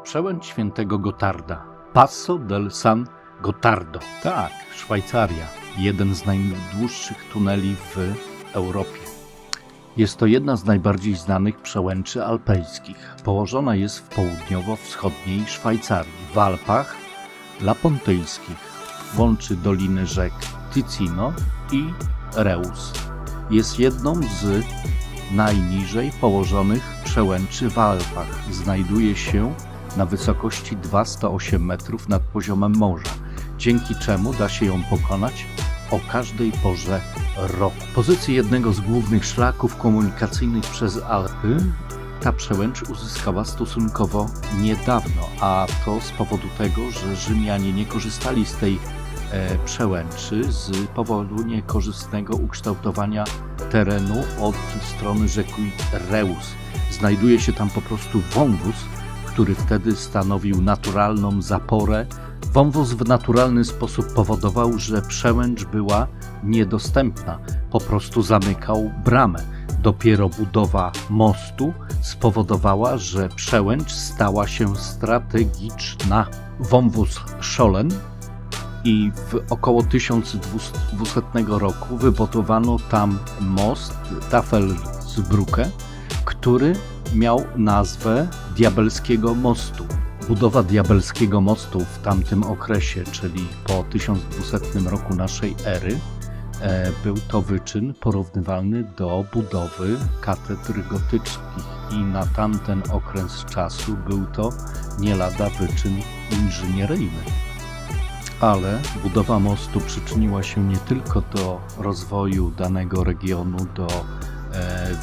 Przełęcz Świętego Gotarda. Passo del San Gottardo. Tak, Szwajcaria. Jeden z najdłuższych tuneli w Europie. Jest to jedna z najbardziej znanych przełęczy alpejskich. Położona jest w południowo-wschodniej Szwajcarii, w Alpach Lapontyjskich. Łączy doliny rzek Ticino i Reus. Jest jedną z najniżej położonych przełęczy w Alpach. Znajduje się na wysokości 208 metrów nad poziomem morza, dzięki czemu da się ją pokonać o każdej porze roku. W pozycji jednego z głównych szlaków komunikacyjnych przez Alpy ta przełęcz uzyskała stosunkowo niedawno, a to z powodu tego, że Rzymianie nie korzystali z tej przełęczy z powodu niekorzystnego ukształtowania terenu od strony rzeki Reus. Znajduje się tam po prostu wąwóz, który wtedy stanowił naturalną zaporę. Wąwóz w naturalny sposób powodował, że przełęcz była niedostępna. Po prostu zamykał bramę. Dopiero budowa mostu spowodowała, że przełęcz stała się strategiczna. Wąwóz Schollen i w około 1200 roku wybudowano tam most Tafelsbrücke, który miał nazwę Diabelskiego Mostu. Budowa Diabelskiego Mostu w tamtym okresie, czyli po 1200 roku naszej ery, był to wyczyn porównywalny do budowy katedr gotycznych i na tamten okres czasu był to nie lada wyczyn inżynieryjny. Ale budowa mostu przyczyniła się nie tylko do rozwoju danego regionu, do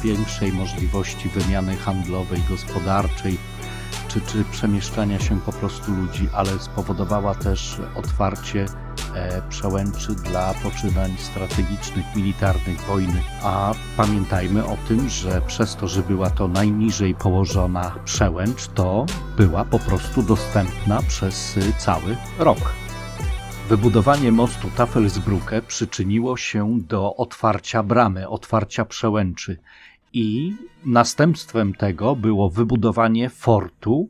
większej możliwości wymiany handlowej, gospodarczej, czy przemieszczania się po prostu ludzi, ale spowodowała też otwarcie przełęczy dla poczynań strategicznych, militarnych, wojny. A pamiętajmy o tym, że przez to, że była to najniżej położona przełęcz, to była po prostu dostępna przez cały rok. Wybudowanie mostu Tafelsbrücke przyczyniło się do otwarcia bramy, otwarcia przełęczy i następstwem tego było wybudowanie fortu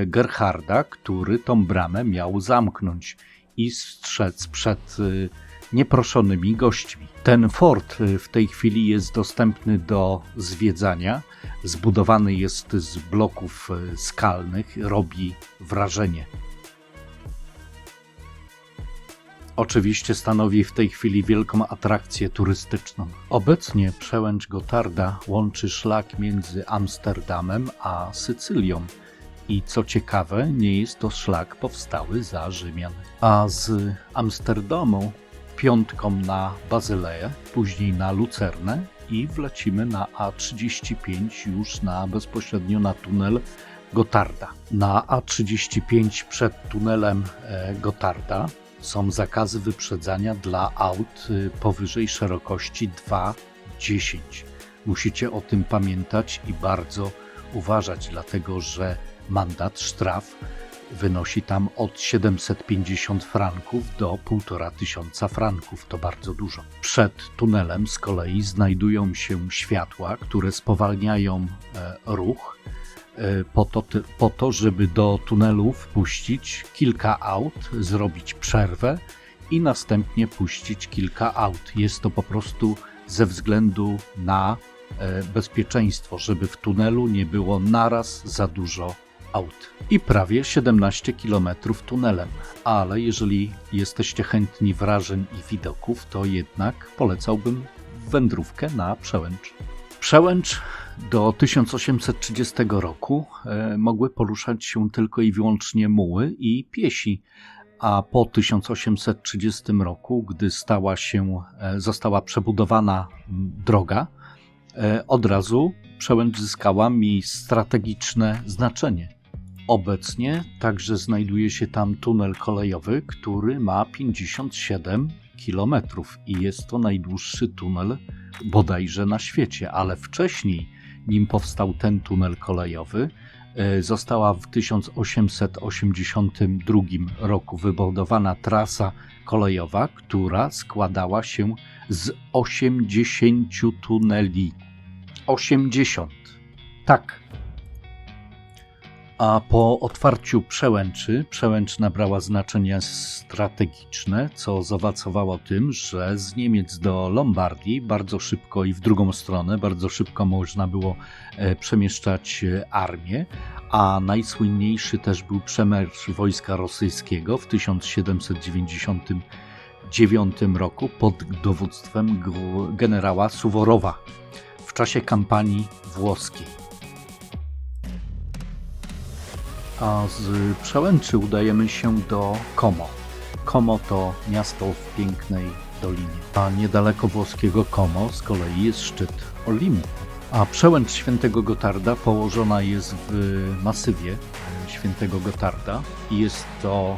Gerharda, który tą bramę miał zamknąć i strzec przed nieproszonymi gośćmi. Ten fort w tej chwili jest dostępny do zwiedzania. Zbudowany jest z bloków skalnych, robi wrażenie. Oczywiście stanowi w tej chwili wielką atrakcję turystyczną. Obecnie przełęcz Gottarda łączy szlak między Amsterdamem a Sycylią i co ciekawe, nie jest to szlak powstały za Rzymian. A z Amsterdamu piątką na Bazyleę, później na Lucernę i wlecimy na A35 już bezpośrednio na tunel Gottarda. Na A35 przed tunelem Gottarda są zakazy wyprzedzania dla aut powyżej szerokości 2,10. Musicie o tym pamiętać i bardzo uważać, dlatego że mandat, sztraf wynosi tam od 750 franków do 1500 franków. To bardzo dużo. Przed tunelem z kolei znajdują się światła, które spowalniają ruch, po to, żeby do tunelu wpuścić kilka aut, zrobić przerwę i następnie puścić kilka aut. Jest to po prostu ze względu na bezpieczeństwo, żeby w tunelu nie było naraz za dużo aut. I prawie 17 km tunelem, ale jeżeli jesteście chętni wrażeń i widoków, to jednak polecałbym wędrówkę na przełęcz. Przełęcz do 1830 roku mogły poruszać się tylko i wyłącznie muły i piesi, a po 1830 roku, gdy została przebudowana droga, od razu przełęcz zyskała strategiczne znaczenie. Obecnie także znajduje się tam tunel kolejowy, który ma 57 km i jest to najdłuższy tunel bodajże na świecie, ale wcześniej, nim powstał ten tunel kolejowy, została w 1882 roku wybudowana trasa kolejowa, która składała się z 80 tuneli. 80. Tak. A po otwarciu przełęczy, przełęcz nabrała znaczenie strategiczne, co zaowocowało tym, że z Niemiec do Lombardii bardzo szybko i w drugą stronę bardzo szybko można było przemieszczać armię, a najsłynniejszy też był przemarsz wojska rosyjskiego w 1799 roku pod dowództwem generała Suworowa w czasie kampanii włoskiej. A z przełęczy udajemy się do Como. Como to miasto w pięknej dolinie, a niedaleko włoskiego Como z kolei jest szczyt Olimpu. A przełęcz Świętego Gotarda położona jest w masywie Świętego Gotarda i jest to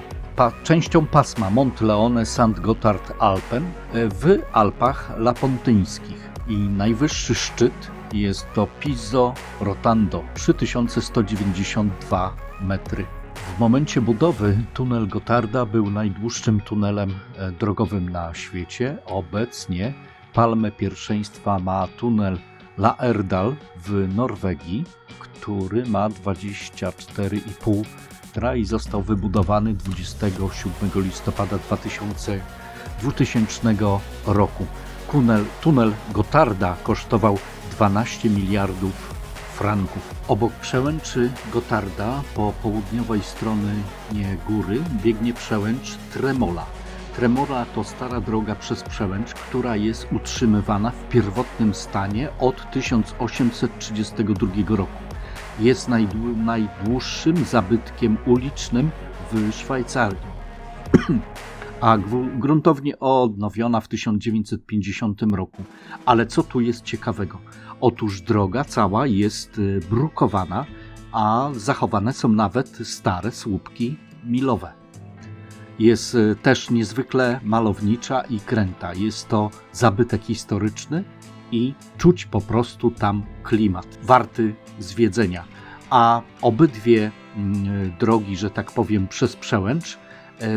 częścią pasma Mont Leone St. Gotthard Alpen w Alpach Lapontyńskich. I najwyższy szczyt jest to Piso Rotondo, 3192 metry. W momencie budowy tunel Gotarda był najdłuższym tunelem drogowym na świecie. Obecnie palmę pierwszeństwa ma tunel Laerdal w Norwegii, który ma 24,5 metra i został wybudowany 27 listopada 2000 roku. Tunel Gotarda kosztował 12 miliardów franków. Obok przełęczy Gotarda po południowej stronie góry biegnie przełęcz Tremola. Tremola to stara droga przez przełęcz, która jest utrzymywana w pierwotnym stanie od 1832 roku. Jest najdłuższym zabytkiem ulicznym w Szwajcarii, a gruntownie odnowiona w 1950 roku. Ale co tu jest ciekawego? Otóż droga cała jest brukowana, a zachowane są nawet stare słupki milowe. Jest też niezwykle malownicza i kręta. Jest to zabytek historyczny i czuć po prostu tam klimat, warty zwiedzenia. A obydwie drogi, że tak powiem, przez przełęcz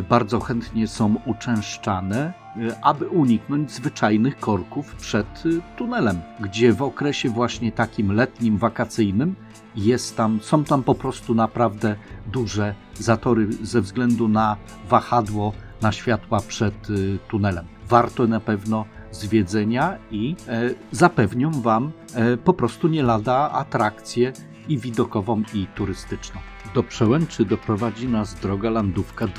bardzo chętnie są uczęszczane, aby uniknąć zwyczajnych korków przed tunelem, gdzie w okresie właśnie takim letnim, wakacyjnym są tam po prostu naprawdę duże zatory ze względu na wahadło na światła przed tunelem. Warto na pewno zwiedzenia i zapewnią Wam po prostu nie lada atrakcję i widokową, i turystyczną. Do przełęczy doprowadzi nas droga landówka 2.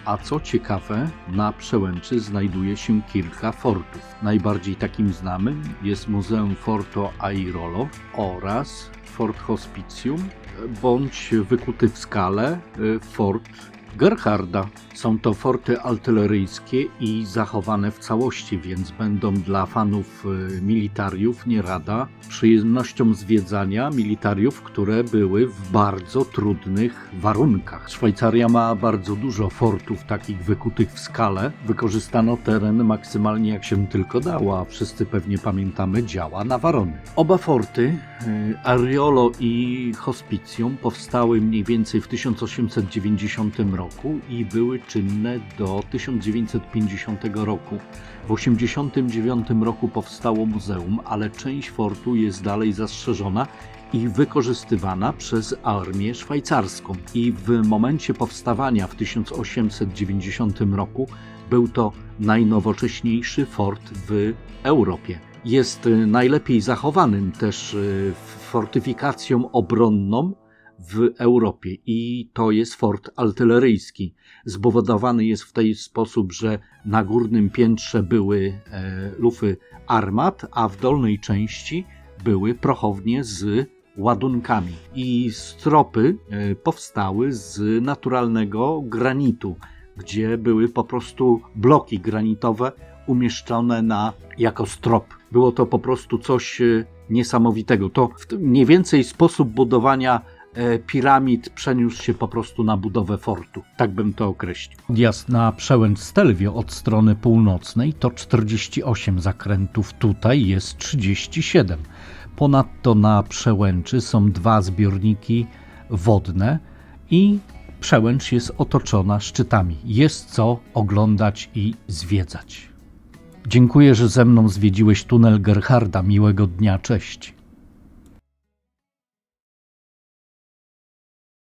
A co ciekawe, na przełęczy znajduje się kilka fortów. Najbardziej takim znanym jest Muzeum Forto Airolo oraz Fort Hospitium, bądź wykuty w skale Fort Gerharda. Są to forty artyleryjskie i zachowane w całości, więc będą dla fanów militariów nie lada przyjemnością zwiedzania militariów, które były w bardzo trudnych warunkach. Szwajcaria ma bardzo dużo fortów takich wykutych w skale. Wykorzystano teren maksymalnie jak się tylko dało, a wszyscy pewnie pamiętamy działa Navarone. Oba forty, Ariolo i Hospitium, powstały mniej więcej w 1890 roku i były czynne do 1950 roku. W 1989 roku powstało muzeum, ale część fortu jest dalej zastrzeżona i wykorzystywana przez armię szwajcarską. I w momencie powstawania w 1890 roku był to najnowocześniejszy fort w Europie. Jest najlepiej zachowanym też fortyfikacją obronną w Europie i to jest fort artyleryjski. Zbudowany jest w ten sposób, że na górnym piętrze były lufy armat, a w dolnej części były prochownie z ładunkami. I stropy powstały z naturalnego granitu, gdzie były po prostu bloki granitowe umieszczone jako strop. Było to po prostu coś niesamowitego. To mniej więcej sposób budowania piramid przeniósł się po prostu na budowę fortu. Tak bym to określił. Odjazd na przełęcz Stelvio od strony północnej to 48 zakrętów, tutaj jest 37. Ponadto na przełęczy są 2 zbiorniki wodne i przełęcz jest otoczona szczytami. Jest co oglądać i zwiedzać. Dziękuję, że ze mną zwiedziłeś tunel Gerharda. Miłego dnia, cześć.